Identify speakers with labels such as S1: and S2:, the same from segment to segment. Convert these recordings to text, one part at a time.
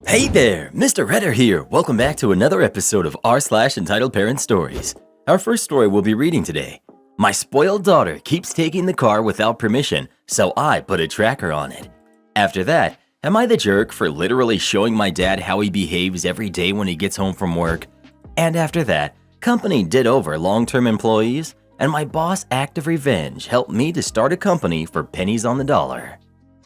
S1: Hey there, Mr. Redder here. Welcome back to another episode of r/Entitled Parent Stories. Our first story we'll be reading today. My spoiled daughter keeps taking the car without permission, so I put a tracker on it. After that, am I the jerk for literally showing my dad how he behaves every day when he gets home from work? And after that, company did over long-term employees, and my boss' act of revenge helped me to start a company for pennies on the dollar.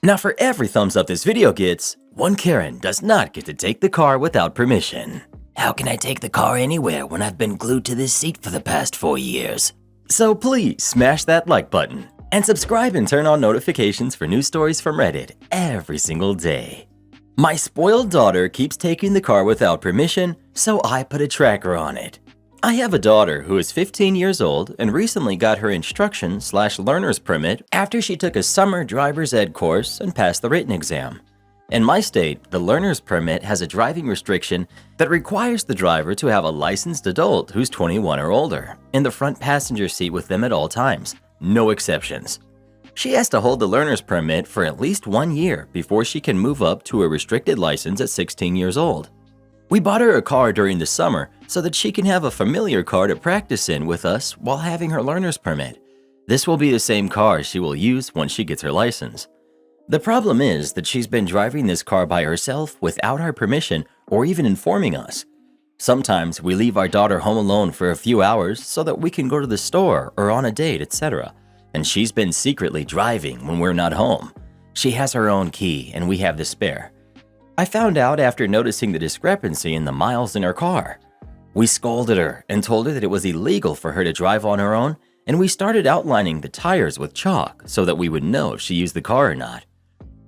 S1: Now for every thumbs up this video gets, one Karen does not get to take the car without permission. How can I take the car anywhere when I've been glued to this seat for the past 4 years? So please smash that like button and subscribe and turn on notifications for new stories from Reddit every single day. My spoiled daughter keeps taking the car without permission, so I put a tracker on it. I have a daughter who is 15 years old and recently got her instruction/learner's permit after she took a summer driver's ed course and passed the written exam. In my state, the learner's permit has a driving restriction that requires the driver to have a licensed adult who's 21 or older in the front passenger seat with them at all times, no exceptions. She has to hold the learner's permit for at least 1 year before she can move up to a restricted license at 16 years old. We bought her a car during the summer so that she can have a familiar car to practice in with us while having her learner's permit. This will be the same car she will use once she gets her license. The problem is that she's been driving this car by herself without our permission or even informing us. Sometimes we leave our daughter home alone for a few hours so that we can go to the store or on a date, etc. And she's been secretly driving when we're not home. She has her own key and we have the spare. I found out after noticing the discrepancy in the miles in her car. We scolded her and told her that it was illegal for her to drive on her own, and we started outlining the tires with chalk so that we would know if she used the car or not.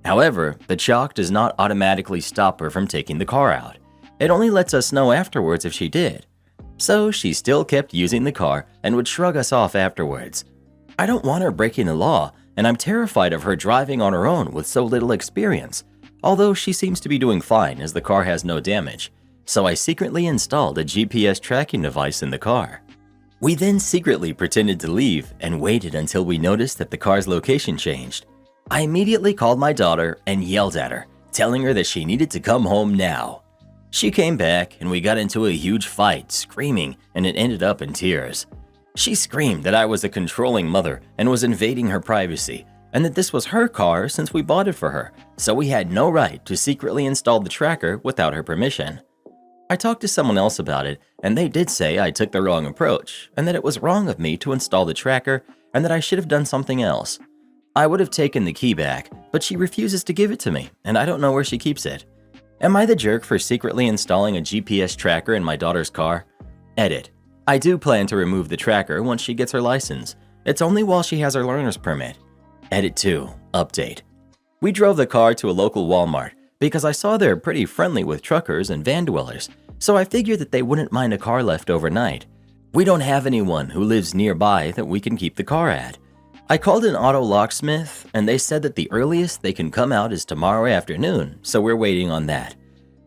S1: However, the chalk does not automatically stop her from taking the car out. It only lets us know afterwards if she did. So she still kept using the car and would shrug us off afterwards. I don't want her breaking the law, and I'm terrified of her driving on her own with so little experience, although she seems to be doing fine as the car has no damage. So I secretly installed a GPS tracking device in the car. We then secretly pretended to leave and waited until we noticed that the car's location changed. I immediately called my daughter and yelled at her, telling her that she needed to come home now. She came back and we got into a huge fight, screaming, and it ended up in tears. She screamed that I was a controlling mother and was invading her privacy, and that this was her car since we bought it for her, so we had no right to secretly install the tracker without her permission. I talked to someone else about it, and they did say I took the wrong approach, and that it was wrong of me to install the tracker, and that I should have done something else. I would have taken the key back, but she refuses to give it to me, and I don't know where she keeps it. Am I the jerk for secretly installing a GPS tracker in my daughter's car? Edit. I do plan to remove the tracker once she gets her license. It's only while she has her learner's permit. Edit 2. Update. We drove the car to a local Walmart because I saw they're pretty friendly with truckers and van dwellers, so I figured that they wouldn't mind a car left overnight. We don't have anyone who lives nearby that we can keep the car at. I called an auto locksmith and they said that the earliest they can come out is tomorrow afternoon, so we're waiting on that.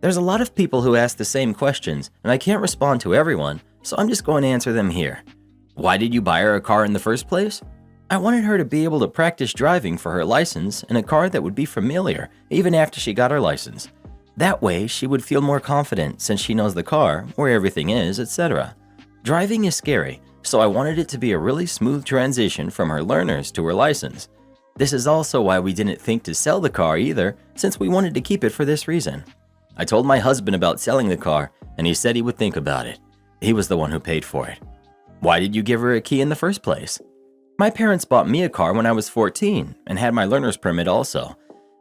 S1: There's a lot of people who ask the same questions and I can't respond to everyone, so I'm just going to answer them here. Why did you buy her a car in the first place? I wanted her to be able to practice driving for her license in a car that would be familiar even after she got her license. That way she would feel more confident since she knows the car, where everything is, etc. Driving is scary, so I wanted it to be a really smooth transition from her learners to her license. This is also why we didn't think to sell the car either, since we wanted to keep it for this reason. I told my husband about selling the car, and he said he would think about it. He was the one who paid for it. Why did you give her a key in the first place? My parents bought me a car when I was 14 and had my learner's permit also.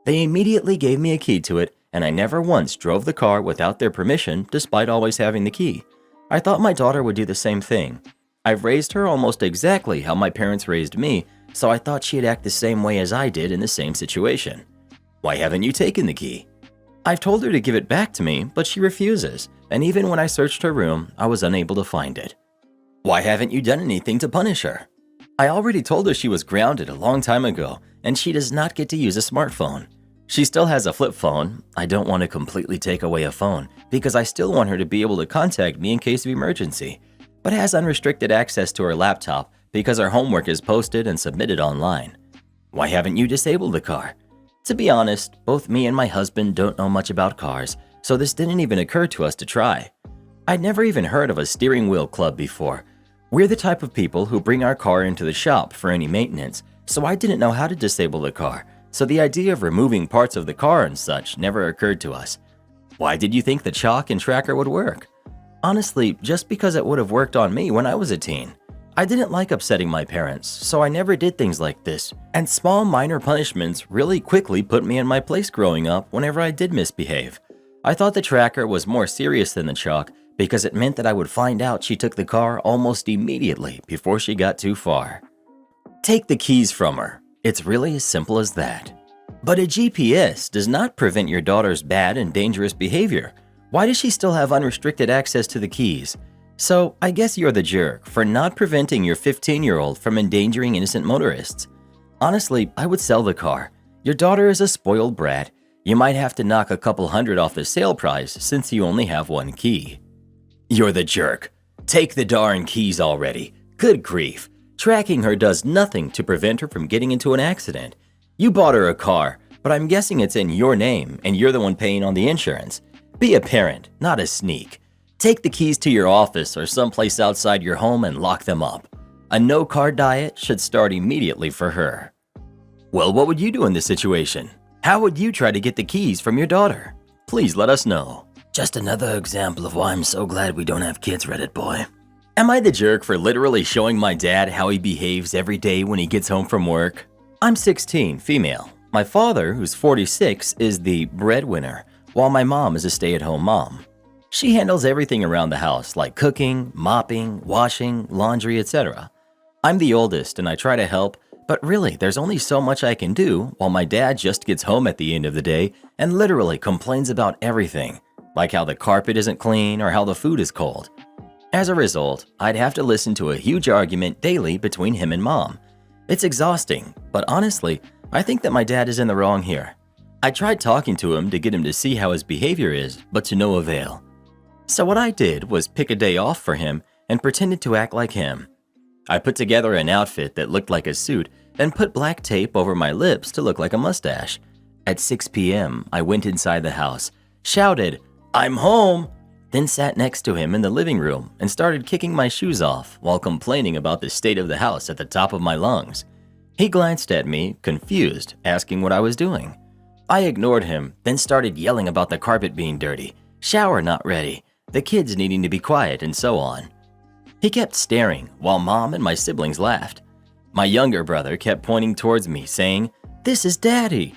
S1: They immediately gave me a key to it, and I never once drove the car without their permission despite always having the key. I thought my daughter would do the same thing. I've raised her almost exactly how my parents raised me, so I thought she'd act the same way as I did in the same situation. Why haven't you taken the key? I've told her to give it back to me, but she refuses, and even when I searched her room, I was unable to find it. Why haven't you done anything to punish her? I already told her she was grounded a long time ago, and she does not get to use a smartphone. She still has a flip phone. I don't want to completely take away a phone, because I still want her to be able to contact me in case of emergency, but has unrestricted access to her laptop because her homework is posted and submitted online. Why haven't you disabled the car? To be honest, both me and my husband don't know much about cars, so this didn't even occur to us to try. I'd never even heard of a steering wheel club before. We're the type of people who bring our car into the shop for any maintenance, so I didn't know how to disable the car, so the idea of removing parts of the car and such never occurred to us. Why did you think the chalk and tracker would work? Honestly, just because it would have worked on me when I was a teen. I didn't like upsetting my parents, so I never did things like this, and small minor punishments really quickly put me in my place growing up whenever I did misbehave. I thought the tracker was more serious than the chalk because it meant that I would find out she took the car almost immediately before she got too far. Take the keys from her. It's really as simple as that. But a GPS does not prevent your daughter's bad and dangerous behavior. Why does she still have unrestricted access to the keys? So, I guess you're the jerk for not preventing your 15-year-old from endangering innocent motorists. Honestly, I would sell the car. Your daughter is a spoiled brat. You might have to knock a couple hundred off the sale price since you only have one key. You're the jerk. Take the darn keys already. Good grief. Tracking her does nothing to prevent her from getting into an accident. You bought her a car, but I'm guessing it's in your name and you're the one paying on the insurance. Be a parent, not a sneak. Take the keys to your office or someplace outside your home and lock them up. A no-car diet should start immediately for her. Well, what would you do in this situation? How would you try to get the keys from your daughter? Please let us know. Just another example of why I'm so glad we don't have kids, Reddit boy. Am I the jerk for literally showing my dad how he behaves every day when he gets home from work? I'm 16, female. My father, who's 46, is the breadwinner, while my mom is a stay-at-home mom. She handles everything around the house, like cooking, mopping, washing, laundry, etc. I'm the oldest and I try to help, but really there's only so much I can do while my dad just gets home at the end of the day and literally complains about everything, like how the carpet isn't clean or how the food is cold. As a result, I'd have to listen to a huge argument daily between him and mom. It's exhausting, but honestly, I think that my dad is in the wrong here. I tried talking to him to get him to see how his behavior is, but to no avail. So what I did was pick a day off for him and pretended to act like him. I put together an outfit that looked like a suit and put black tape over my lips to look like a mustache. At 6 p.m., I went inside the house, shouted, "I'm home!" then sat next to him in the living room and started kicking my shoes off while complaining about the state of the house at the top of my lungs. He glanced at me, confused, asking what I was doing. I ignored him, then started yelling about the carpet being dirty, shower not ready, the kids needing to be quiet, and so on. He kept staring while mom and my siblings laughed. My younger brother kept pointing towards me, saying, "This is daddy."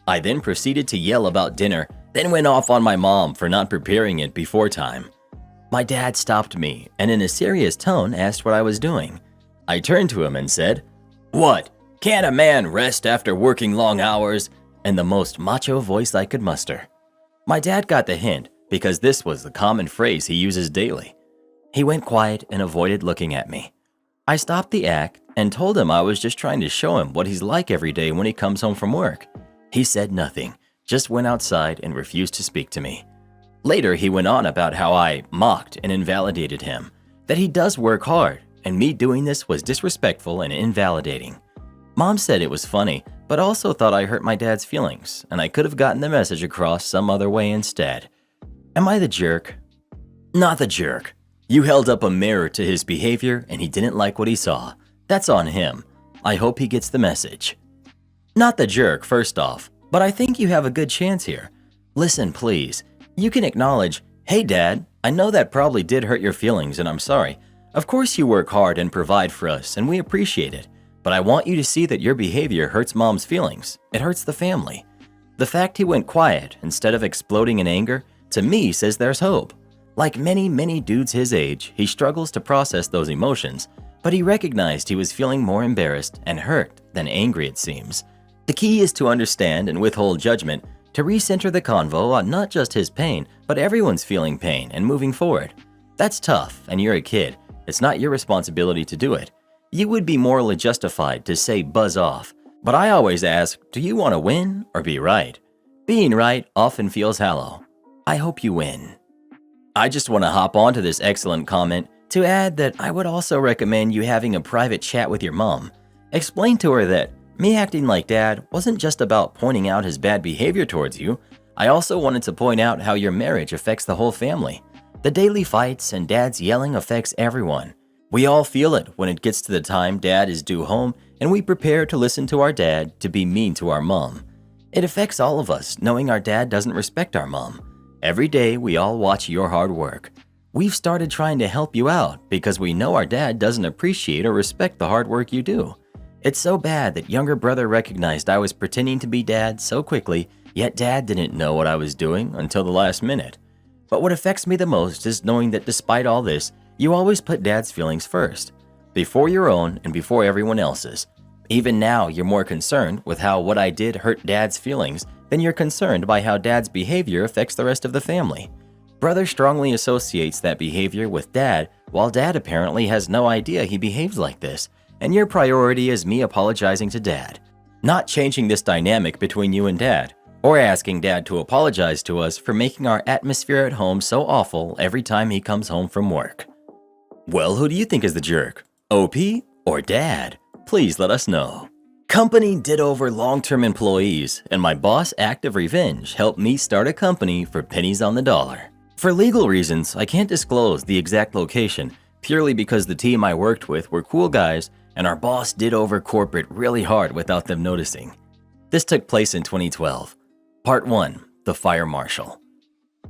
S1: I then proceeded to yell about dinner, then went off on my mom for not preparing it before time. My dad stopped me and in a serious tone asked what I was doing. I turned to him and said, "What? Can't a man rest after working long hours?" in the most macho voice I could muster. My dad got the hint because this was the common phrase he uses daily. He went quiet and avoided looking at me. I stopped the act and told him I was just trying to show him what he's like every day when he comes home from work. He said nothing, just went outside and refused to speak to me. Later, he went on about how I mocked and invalidated him, that he does work hard, and me doing this was disrespectful and invalidating. Mom said it was funny, but also thought I hurt my dad's feelings, and I could have gotten the message across some other way instead. Am I the jerk? Not the jerk. You held up a mirror to his behavior and he didn't like what he saw. That's on him. I hope he gets the message. Not the jerk, first off, but I think you have a good chance here. Listen, please. You can acknowledge, "Hey Dad, I know that probably did hurt your feelings and I'm sorry. Of course you work hard and provide for us and we appreciate it. But I want you to see that your behavior hurts Mom's feelings. It hurts the family." The fact he went quiet instead of exploding in anger, to me says there's hope. Like many dudes his age, he struggles to process those emotions, but he recognized he was feeling more embarrassed and hurt than angry, it seems. The key is to understand and withhold judgment, to recenter the convo on not just his pain, but everyone's feeling pain and moving forward. That's tough, and you're a kid. It's not your responsibility to do it. You would be morally justified to say buzz off, but I always ask, do you want to win or be right? Being right often feels hollow. I hope you win. I just want to hop onto this excellent comment to add that I would also recommend you having a private chat with your mom. Explain to her that me acting like dad wasn't just about pointing out his bad behavior towards you. I also wanted to point out how your marriage affects the whole family. The daily fights and dad's yelling affects everyone. We all feel it when it gets to the time dad is due home and we prepare to listen to our dad to be mean to our mom. It affects all of us knowing our dad doesn't respect our mom. Every day we all watch your hard work. We've started trying to help you out because we know our dad doesn't appreciate or respect the hard work you do. It's so bad that younger brother recognized I was pretending to be dad so quickly, yet dad didn't know what I was doing until the last minute. But what affects me the most is knowing that despite all this, you always put dad's feelings first, before your own and before everyone else's. Even now, you're more concerned with how what I did hurt dad's feelings than you're concerned by how dad's behavior affects the rest of the family. Brother strongly associates that behavior with dad, while dad apparently has no idea he behaves like this, and your priority is me apologizing to dad, not changing this dynamic between you and dad, or asking dad to apologize to us for making our atmosphere at home so awful every time he comes home from work. Well, who do you think is the jerk? OP or dad? Please let us know. Company did over long-term employees, and my boss' act of revenge helped me start a company for pennies on the dollar. For legal reasons, I can't disclose the exact location, purely because the team I worked with were cool guys and our boss did over corporate really hard without them noticing. This took place in 2012. Part 1. The Fire Marshal.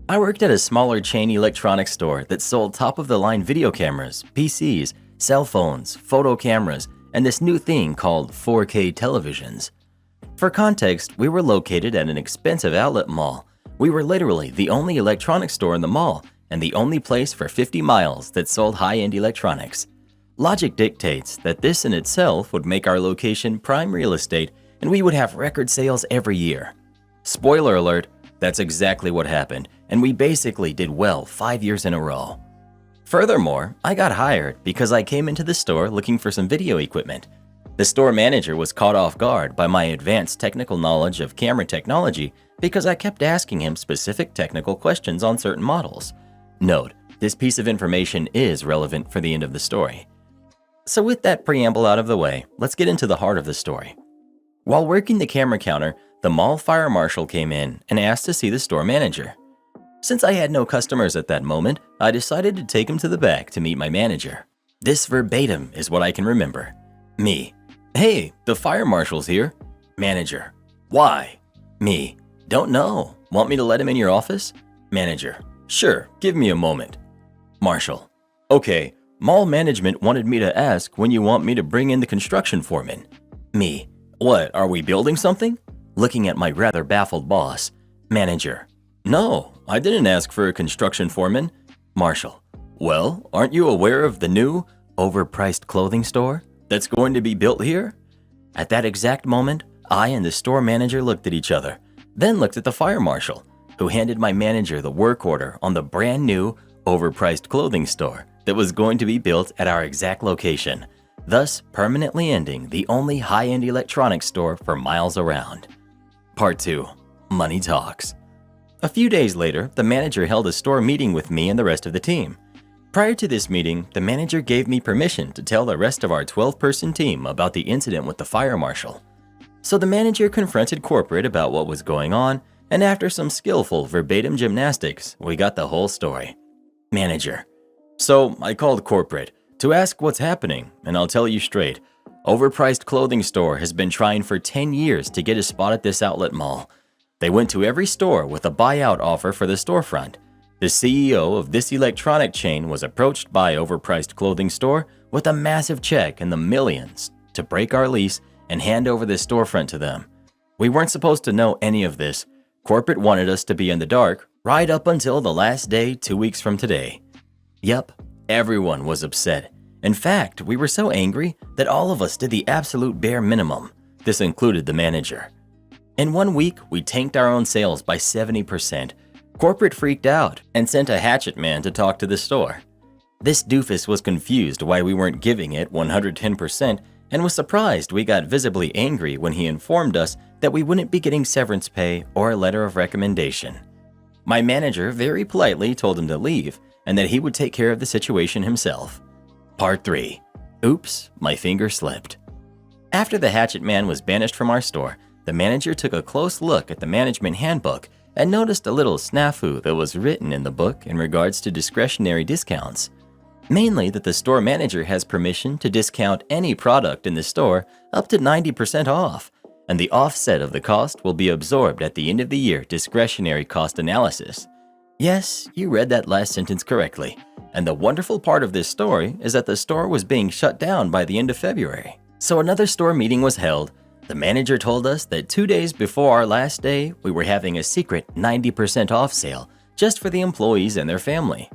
S1: I worked at a smaller chain electronics store that sold top-of-the-line video cameras, PCs, cell phones, photo cameras, and this new thing called 4K televisions. For context, we were located at an expensive outlet mall. We were literally the only electronics store in the mall and the only place for 50 miles that sold high-end electronics. Logic dictates that this in itself would make our location prime real estate and we would have record sales every year. Spoiler alert, that's exactly what happened, and we basically did well 5 years in a row. Furthermore, I got hired because I came into the store looking for some video equipment. The store manager was caught off guard by my advanced technical knowledge of camera technology because I kept asking him specific technical questions on certain models. Note, this piece of information is relevant for the end of the story. So with that preamble out of the way, let's get into the heart of the story. While working the camera counter, the mall fire marshal came in and asked to see the store manager. Since I had no customers at that moment, I decided to take him to the back to meet my manager. This verbatim is what I can remember. Me: "Hey, the fire marshal's here." Manager: "Why?" Me: "Don't know. Want me to let him in your office?" Manager: "Sure, give me a moment." Marshal: "Okay, mall management wanted me to ask when you want me to bring in the construction foreman." Me: "What, are we building something?" Looking at my rather baffled boss. Manager: "No, I didn't ask for a construction foreman." Marshal: "Well, aren't you aware of the new, overpriced clothing store that's going to be built here?" At that exact moment, I and the store manager looked at each other, then looked at the fire marshal, who handed my manager the work order on the brand new, overpriced clothing store that was going to be built at our exact location, thus permanently ending the only high-end electronics store for miles around. Part 2. Money Talks. A few days later, the manager held a store meeting with me and the rest of the team. Prior to this meeting, the manager gave me permission to tell the rest of our 12-person team about the incident with the fire marshal. So the manager confronted corporate about what was going on, and after some skillful verbatim gymnastics, we got the whole story. Manager: "So I called corporate to ask what's happening, and I'll tell you straight. Overpriced clothing store has been trying for 10 years to get a spot at this outlet mall. They went to every store with a buyout offer for the storefront. The CEO of this electronic chain was approached by overpriced clothing store with a massive check in the millions to break our lease and hand over the storefront to them. We weren't supposed to know any of this. Corporate wanted us to be in the dark right up until the last day 2 weeks from today." Yep, everyone was upset. In fact, we were so angry that all of us did the absolute bare minimum. This included the manager. In 1 week, we tanked our own sales by 70%. Corporate freaked out and sent a hatchet man to talk to the store. This doofus was confused why we weren't giving it 110% and was surprised we got visibly angry when he informed us that we wouldn't be getting severance pay or a letter of recommendation. My manager very politely told him to leave and that he would take care of the situation himself. Part 3. Oops, my finger slipped. After the hatchet man was banished from our store, the manager took a close look at the management handbook and noticed a little snafu that was written in the book in regards to discretionary discounts. Mainly that the store manager has permission to discount any product in the store up to 90% off, and the offset of the cost will be absorbed at the end of the year discretionary cost analysis. Yes, you read that last sentence correctly. And the wonderful part of this story is that the store was being shut down by the end of February. So another store meeting was held. The manager told us that 2 days before our last day, we were having a secret 90% off sale just for the employees and their family.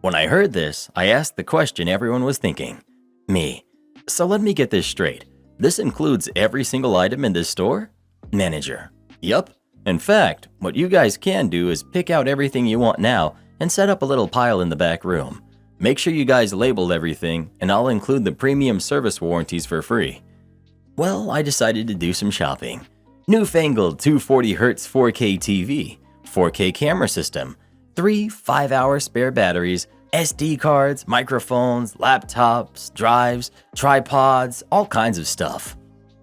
S1: When I heard this, I asked the question everyone was thinking. Me. So let me get this straight. This includes every single item in this store? Manager. Yup. In fact, what you guys can do is pick out everything you want now and set up a little pile in the back room. Make sure you guys label everything, and I'll include the premium service warranties for free. Well, I decided to do some shopping. Newfangled 240Hz 4K TV, 4K camera system, 3 5-hour spare batteries, SD cards, microphones, laptops, drives, tripods, all kinds of stuff.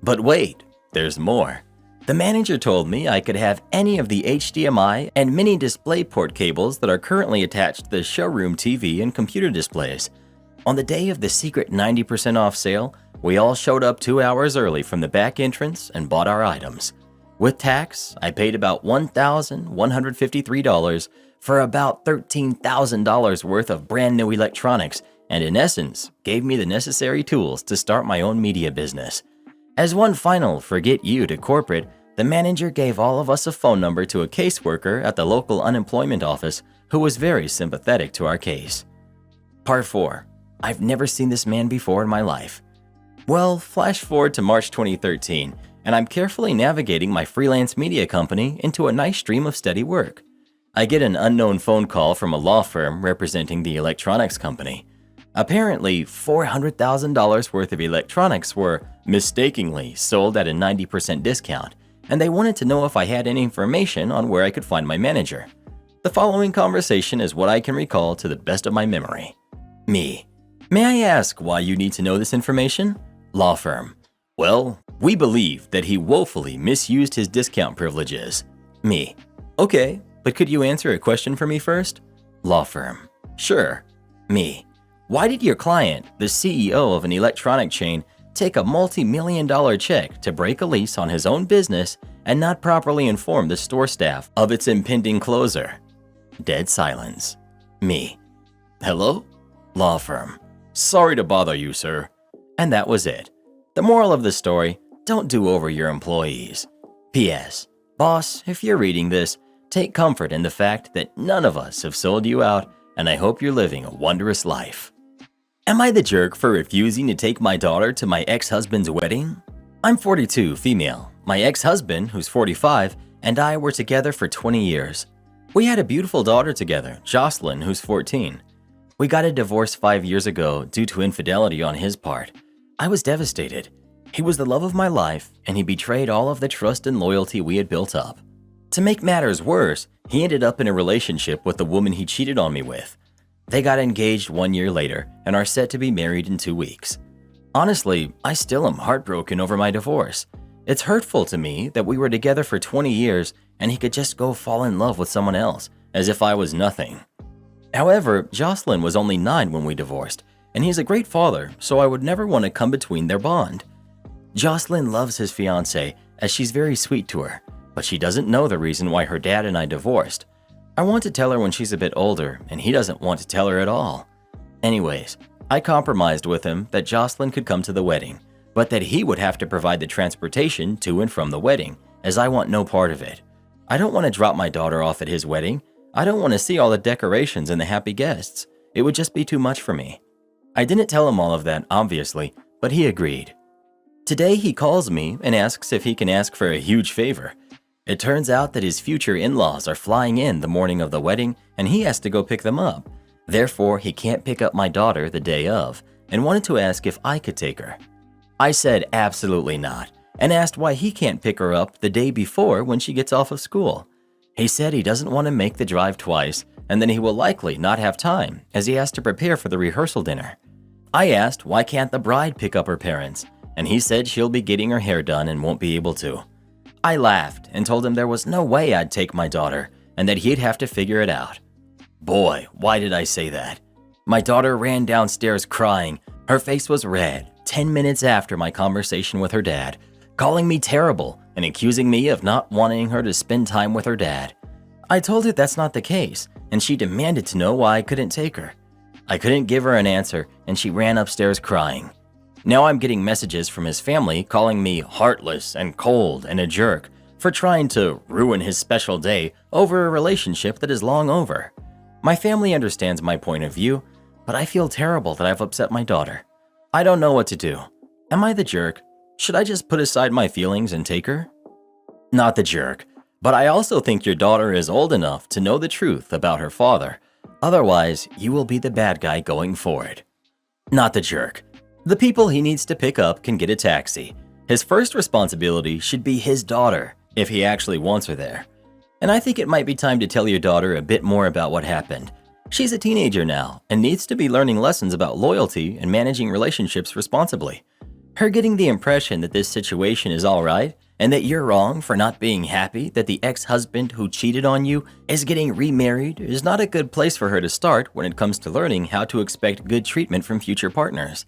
S1: But wait, there's more. The manager told me I could have any of the HDMI and mini DisplayPort cables that are currently attached to the showroom TV and computer displays. On the day of the secret 90% off sale, we all showed up 2 hours early from the back entrance and bought our items. With tax, I paid about $1,153 for about $13,000 worth of brand new electronics, and in essence, gave me the necessary tools to start my own media business. As one final forget you to corporate, the manager gave all of us a phone number to a caseworker at the local unemployment office who was very sympathetic to our case. Part 4. I've never seen this man before in my life. Well, flash forward to March 2013, and I'm carefully navigating my freelance media company into a nice stream of steady work. I get an unknown phone call from a law firm representing the electronics company. Apparently, $400,000 worth of electronics were mistakenly sold at a 90% discount, and they wanted to know if I had any information on where I could find my manager. The following conversation is what I can recall to the best of my memory. Me. May I ask why you need to know this information? Law firm. Well, we believe that he woefully misused his discount privileges. Me. Okay, but could you answer a question for me first? Law firm. Sure. Me. Why did your client, the CEO of an electronic chain, take a multi-million-dollar check to break a lease on his own business and not properly inform the store staff of its impending closure? Dead silence. Me. Hello? Law firm. Sorry to bother you, sir. And that was it. The moral of the story, don't do over your employees. P.S. Boss, if you're reading this, take comfort in the fact that none of us have sold you out, and I hope you're living a wondrous life. Am I the jerk for refusing to take my daughter to my ex-husband's wedding? I'm 42, female. My ex-husband, who's 45, and I were together for 20 years. We had a beautiful daughter together, Jocelyn, who's 14. We got a divorce 5 years ago due to infidelity on his part. I was devastated. He was the love of my life, and he betrayed all of the trust and loyalty we had built up. To make matters worse, he ended up in a relationship with the woman he cheated on me with. They got engaged 1 year later and are set to be married in 2 weeks. Honestly, I still am heartbroken over my divorce. It's hurtful to me that we were together for 20 years and he could just go fall in love with someone else, as if I was nothing. However, Jocelyn was only 9 when we divorced, and he's a great father, so I would never want to come between their bond. Jocelyn loves his fiancée, as she's very sweet to her, but she doesn't know the reason why her dad and I divorced. I want to tell her when she's a bit older, and he doesn't want to tell her at all. Anyways, I compromised with him that Jocelyn could come to the wedding, but that he would have to provide the transportation to and from the wedding, as I want no part of it. I don't want to drop my daughter off at his wedding. I don't want to see all the decorations and the happy guests. It would just be too much for me. I didn't tell him all of that, obviously, but he agreed. Today he calls me and asks if he can ask for a huge favor. It turns out that his future in-laws are flying in the morning of the wedding and he has to go pick them up. Therefore, he can't pick up my daughter the day of and wanted to ask if I could take her. I said absolutely not and asked why he can't pick her up the day before when she gets off of school. He said he doesn't want to make the drive twice and then he will likely not have time as he has to prepare for the rehearsal dinner. I asked why can't the bride pick up her parents, and he said she'll be getting her hair done and won't be able to. I laughed and told him there was no way I'd take my daughter, and that he'd have to figure it out. Boy, why did I say that? My daughter ran downstairs crying. Her face was red 10 minutes after my conversation with her dad, calling me terrible and accusing me of not wanting her to spend time with her dad. I told her that's not the case, and she demanded to know why I couldn't take her. I couldn't give her an answer, and she ran upstairs crying. Now I'm getting messages from his family calling me heartless and cold and a jerk for trying to ruin his special day over a relationship that is long over. My family understands my point of view, but I feel terrible that I've upset my daughter. I don't know what to do. Am I the jerk? Should I just put aside my feelings and take her? Not the jerk, but I also think your daughter is old enough to know the truth about her father. Otherwise, you will be the bad guy going forward. Not the jerk. The people he needs to pick up can get a taxi. His first responsibility should be his daughter, if he actually wants her there. And I think it might be time to tell your daughter a bit more about what happened. She's a teenager now and needs to be learning lessons about loyalty and managing relationships responsibly. Her getting the impression that this situation is all right and that you're wrong for not being happy that the ex-husband who cheated on you is getting remarried is not a good place for her to start when it comes to learning how to expect good treatment from future partners.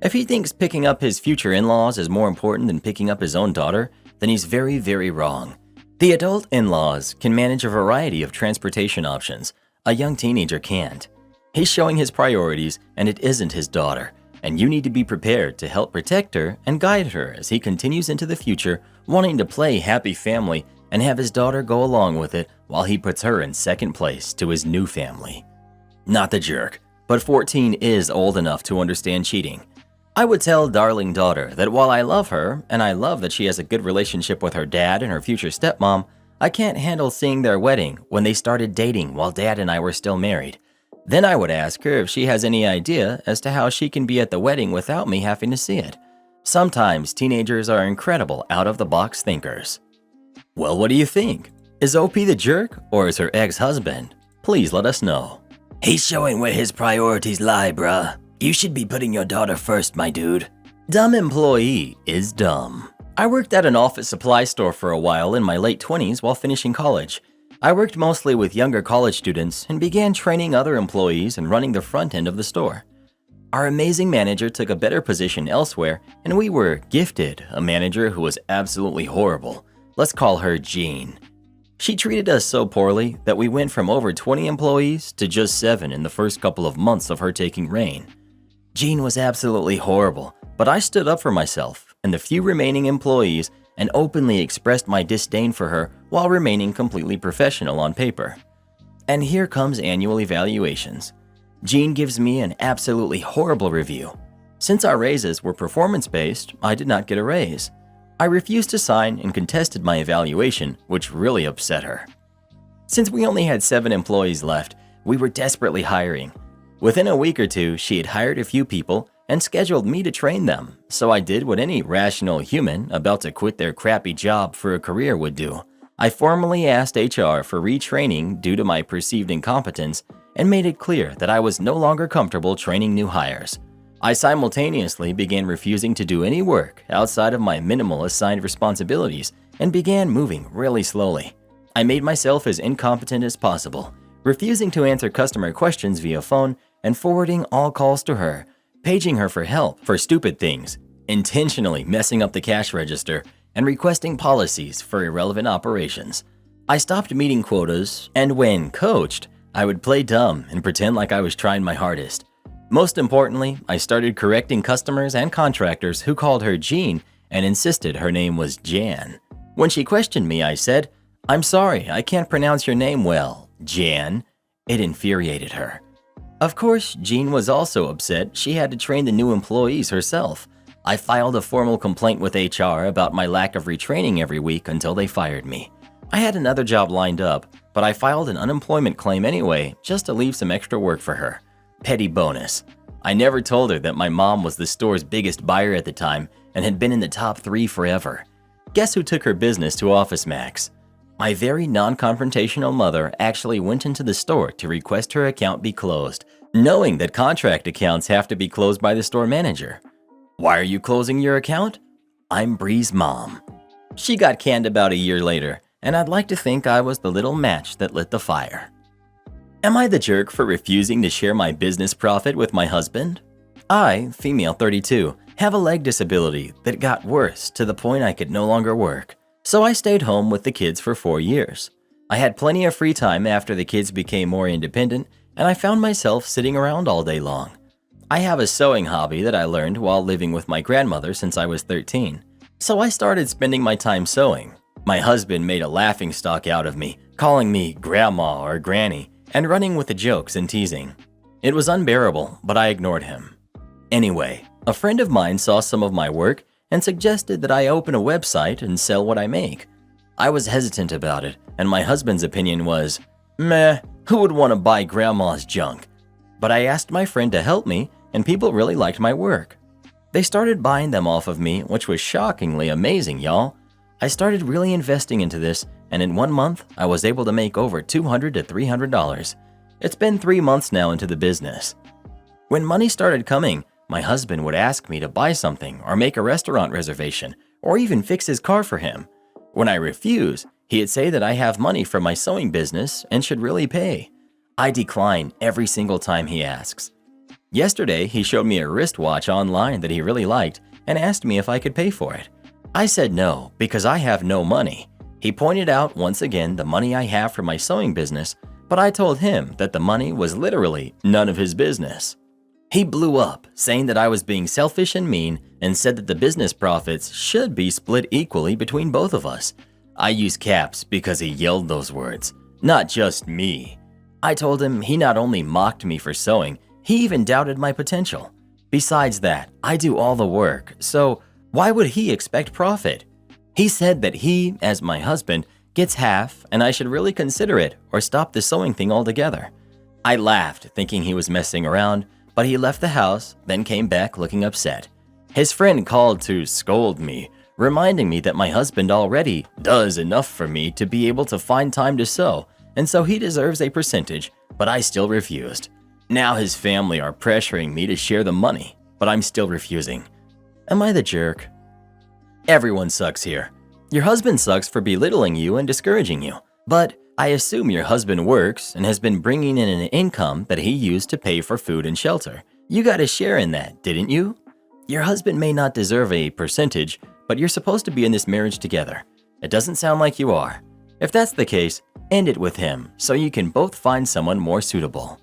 S1: If he thinks picking up his future in-laws is more important than picking up his own daughter, then he's very, very wrong. The adult in-laws can manage a variety of transportation options. A young teenager can't. He's showing his priorities, and it isn't his daughter, and you need to be prepared to help protect her and guide her as he continues into the future, wanting to play happy family and have his daughter go along with it while he puts her in second place to his new family. Not the jerk, but 14 is old enough to understand cheating. I would tell darling daughter that while I love her, and I love that she has a good relationship with her dad and her future stepmom, I can't handle seeing their wedding when they started dating while dad and I were still married. Then I would ask her if she has any idea as to how she can be at the wedding without me having to see it. Sometimes teenagers are incredible out-of-the-box thinkers. Well, what do you think? Is OP the jerk or is her ex-husband? Please let us know. He's showing where his priorities lie, bruh. You should be putting your daughter first, my dude. Dumb employee is dumb. I worked at an office supply store for a while in my late 20s while finishing college. I worked mostly with younger college students and began training other employees and running the front end of the store. Our amazing manager took a better position elsewhere, and we were gifted a manager who was absolutely horrible. Let's call her Jean. She treated us so poorly that we went from over 20 employees to just 7 in the first couple of months of her taking reign. Jean was absolutely horrible, but I stood up for myself and the few remaining employees and openly expressed my disdain for her while remaining completely professional on paper. And here comes annual evaluations. Jean gives me an absolutely horrible review. Since our raises were performance-based, I did not get a raise. I refused to sign and contested my evaluation, which really upset her. Since we only had 7 employees left, we were desperately hiring. Within a week or two, she had hired a few people and scheduled me to train them, so I did what any rational human about to quit their crappy job for a career would do. I formally asked HR for retraining due to my perceived incompetence and made it clear that I was no longer comfortable training new hires. I simultaneously began refusing to do any work outside of my minimal assigned responsibilities and began moving really slowly. I made myself as incompetent as possible, refusing to answer customer questions via phone and forwarding all calls to her, paging her for help for stupid things, intentionally messing up the cash register, and requesting policies for irrelevant operations. I stopped meeting quotas, and when coached, I would play dumb and pretend like I was trying my hardest. Most importantly, I started correcting customers and contractors who called her Jean and insisted her name was Jan. When she questioned me, I said, "I'm sorry, I can't pronounce your name well, Jan." It infuriated her. Of course, Jean was also upset she had to train the new employees herself. I filed a formal complaint with HR about my lack of retraining every week until they fired me. I had another job lined up, but I filed an unemployment claim anyway just to leave some extra work for her. Petty bonus. I never told her that my mom was the store's biggest buyer at the time and had been in the top 3 forever. Guess who took her business to Office Max? My very non-confrontational mother actually went into the store to request her account be closed, knowing that contract accounts have to be closed by the store manager. Why are you closing your account? I'm Bree's mom. She got canned about a year later, and I'd like to think I was the little match that lit the fire. Am I the jerk for refusing to share my business profit with my husband? I, female 32, have a leg disability that got worse to the point I could no longer work, so I stayed home with the kids for 4 years. I had plenty of free time after the kids became more independent, and I found myself sitting around all day long. I have a sewing hobby that I learned while living with my grandmother since I was 13, so I started spending my time sewing. My husband made a laughingstock out of me, calling me grandma or granny, and running with the jokes and teasing. It was unbearable, but I ignored him. Anyway, a friend of mine saw some of my work and suggested that I open a website and sell what I make. I was hesitant about it, and my husband's opinion was, meh, who would want to buy grandma's junk? But I asked my friend to help me, and people really liked my work. They started buying them off of me, which was shockingly amazing, y'all. I started really investing into this, and in 1 month, I was able to make over $200 to $300. It's been 3 months now into the business. When money started coming, my husband would ask me to buy something or make a restaurant reservation or even fix his car for him. When I refuse, he'd say that I have money from my sewing business and should really pay. I decline every single time he asks. Yesterday, he showed me a wristwatch online that he really liked and asked me if I could pay for it. I said no because I have no money. He pointed out once again the money I have for my sewing business, but I told him that the money was literally none of his business. He blew up, saying that I was being selfish and mean, and said that the business profits should be split equally between both of us. I use caps because he yelled those words, not just me. I told him he not only mocked me for sewing, he even doubted my potential. Besides that, I do all the work, so why would he expect profit? He said that he, as my husband, gets half and I should really consider it or stop the sewing thing altogether. I laughed, thinking he was messing around, but he left the house, then came back looking upset. His friend called to scold me, reminding me that my husband already does enough for me to be able to find time to sew, and so he deserves a percentage, but I still refused. Now his family are pressuring me to share the money, but I'm still refusing. Am I the jerk? Everyone sucks here. Your husband sucks for belittling you and discouraging you, but I assume your husband works and has been bringing in an income that he used to pay for food and shelter. You got a share in that, didn't you? Your husband may not deserve a percentage, but you're supposed to be in this marriage together. It doesn't sound like you are. If that's the case, end it with him so you can both find someone more suitable.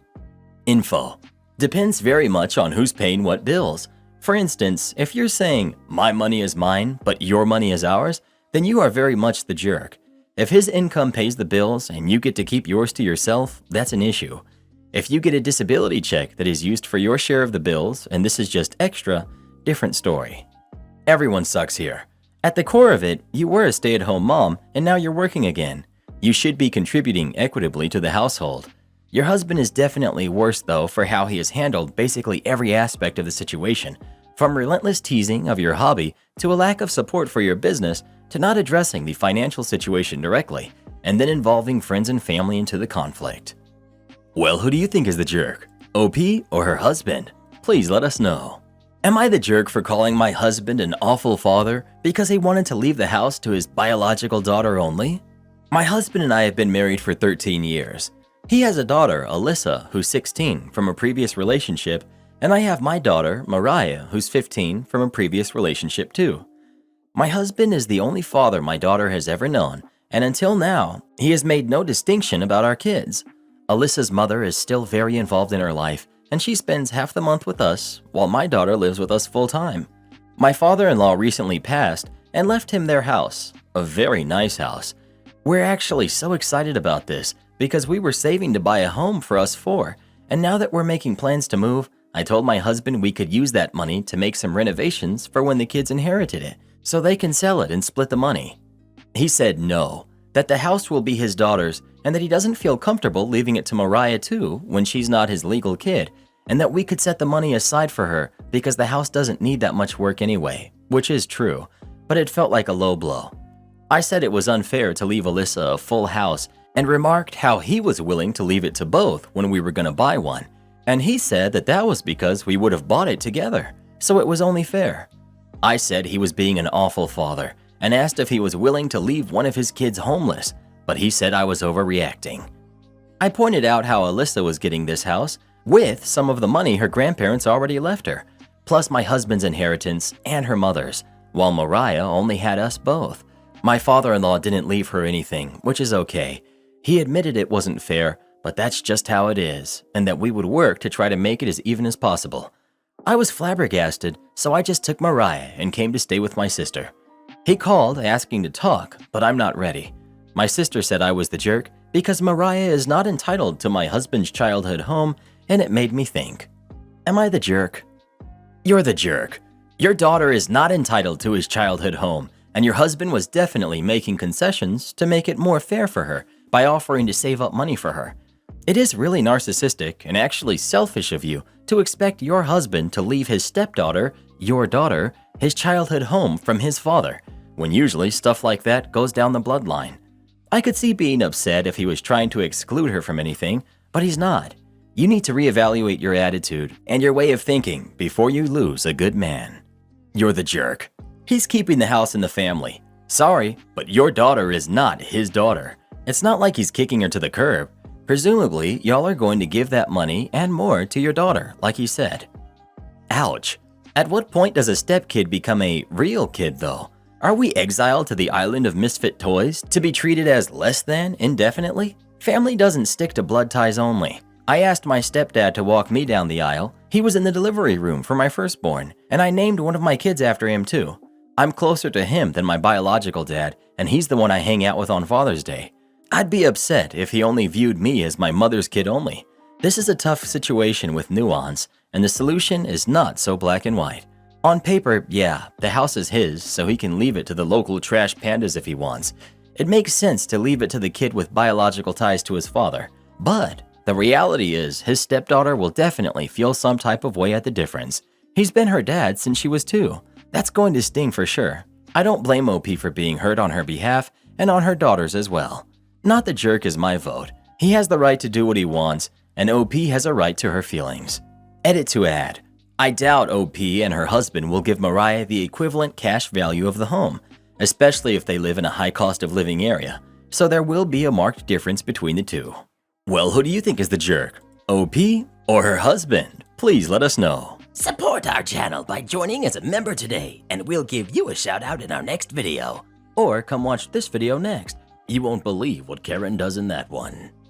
S1: Info. Depends very much on who's paying what bills. For instance, if you're saying, my money is mine, but your money is ours, then you are very much the jerk. If his income pays the bills and you get to keep yours to yourself, that's an issue. If you get a disability check that is used for your share of the bills and this is just extra, different story. Everyone sucks here. At the core of it, you were a stay-at-home mom and now you're working again. You should be contributing equitably to the household. Your husband is definitely worse though for how he has handled basically every aspect of the situation, from relentless teasing of your hobby to a lack of support for your business to not addressing the financial situation directly, and then involving friends and family into the conflict. Well, who do you think is the jerk? OP or her husband? Please let us know. Am I the jerk for calling my husband an awful father because he wanted to leave the house to his biological daughter only? My husband and I have been married for 13 years. He has a daughter, Alyssa, who's 16 from a previous relationship, and I have my daughter, Mariah, who's 15 from a previous relationship too. My husband is the only father my daughter has ever known, and until now, he has made no distinction about our kids. Alyssa's mother is still very involved in her life, and she spends half the month with us, while my daughter lives with us full-time. My father-in-law recently passed and left him their house, a very nice house. We're actually so excited about this because we were saving to buy a home for us four, and now that we're making plans to move, I told my husband we could use that money to make some renovations for when the kids inherited it, so they can sell it and split the money. He said no, that the house will be his daughter's and that he doesn't feel comfortable leaving it to Mariah too when she's not his legal kid, and that we could set the money aside for her because the house doesn't need that much work anyway, which is true, but it felt like a low blow. I said it was unfair to leave Alyssa a full house and remarked how he was willing to leave it to both when we were going to buy one, and he said that that was because we would have bought it together, so it was only fair. I said he was being an awful father and asked if he was willing to leave one of his kids homeless, but he said I was overreacting. I pointed out how Alyssa was getting this house with some of the money her grandparents already left her, plus my husband's inheritance and her mother's, while Mariah only had us both. My father-in-law didn't leave her anything, which is okay. He admitted it wasn't fair, but that's just how it is, and that we would work to try to make it as even as possible. I was flabbergasted, so I just took Mariah and came to stay with my sister. He called asking to talk, but I'm not ready. My sister said I was the jerk because Mariah is not entitled to my husband's childhood home, and it made me think. Am I the jerk? You're the jerk. Your daughter is not entitled to his childhood home, and your husband was definitely making concessions to make it more fair for her by offering to save up money for her. It is really narcissistic and actually selfish of you to expect your husband to leave his stepdaughter, your daughter, his childhood home from his father, when usually stuff like that goes down the bloodline. I could see being upset if he was trying to exclude her from anything, but he's not. You need to reevaluate your attitude and your way of thinking before you lose a good man. You're the jerk. He's keeping the house in the family. Sorry, but your daughter is not his daughter. It's not like he's kicking her to the curb. Presumably, y'all are going to give that money and more to your daughter, like he said. Ouch. At what point does a stepkid become a real kid, though? Are we exiled to the island of misfit toys to be treated as less than indefinitely? Family doesn't stick to blood ties only. I asked my stepdad to walk me down the aisle. He was in the delivery room for my firstborn, and I named one of my kids after him too. I'm closer to him than my biological dad, and he's the one I hang out with on Father's Day. I'd be upset if he only viewed me as my mother's kid only. This is a tough situation with nuance, and the solution is not so black and white. On paper, yeah, the house is his, so he can leave it to the local trash pandas if he wants. It makes sense to leave it to the kid with biological ties to his father. But the reality is his stepdaughter will definitely feel some type of way at the difference. He's been her dad since she was 2. That's going to sting for sure. I don't blame OP for being hurt on her behalf and on her daughters as well. Not the jerk is my vote. He has the right to do what he wants, and OP has a right to her feelings. Edit to add. I doubt OP and her husband will give Mariah the equivalent cash value of the home, especially if they live in a high cost of living area, so there will be a marked difference between the two. Well, who do you think is the jerk? OP or her husband? Please let us know.
S2: Support our channel by joining as a member today, and we'll give you a shout out in our next video.
S1: Or come watch this video next. You won't believe what Karen does in that one.